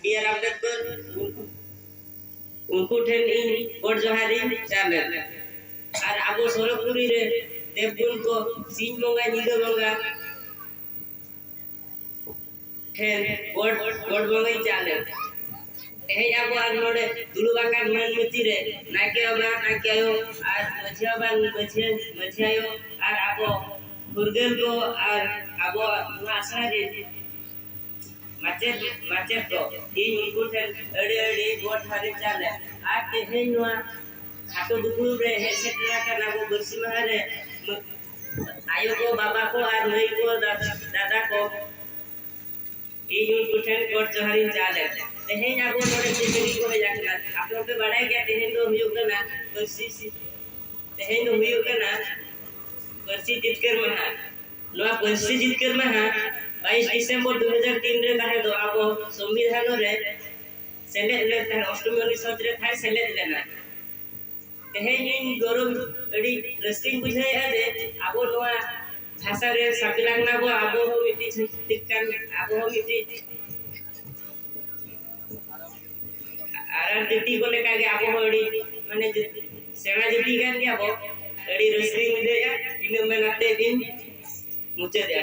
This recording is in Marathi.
डियर अम्बेडकर उनको ठेन इन गोड जोहारी चाले और आबो सोरपुरी रे देवगुण को सिंह बोंगा नींदो बोंगा ठेन गोड गोड बोंगा चाले हे आबो आर नोडे दुलुबाका मन मती रे नाके बा नाके आयो और मछिया बा मछियायो और आबो फुरगेल को और आबो आसरा रे माचे तो इन उनको ठेन अड़े अड़े गोड हारी चाले आज तेहे नुआ खाटो दुकुल रे हे सेटरा का नाबो बरसी महा रे आयो को बाबा को और मई को दादा को इन उनको ठेन गोड जोहारी चाले तेहे आबो नोडे चिकरी को जाकना आप लोग के बड़ाई क्या तेहे तो हुयुग ना बरसी तेहे तो हुयुग ना बरसी जितकर महा नो बरसी जितकर महा 22 दिसंबर 2003 रे ताहे दो आबो संविधान रे सेले ले ताहे अष्टमी अनुच्छेद रे थाय सेले लेना तेहे इन गौरव अड़ी रस्किंग बुझाय आजे आबो नोआ भाषा रे सापिलांगना बो आबो मिटी टिकन आबो मिटी आर दिटी को लेका के आबो अड़ी माने सेना दिटी गान के आबो अड़ी रस्किंग दे इन मेनाते दिन मुचे दे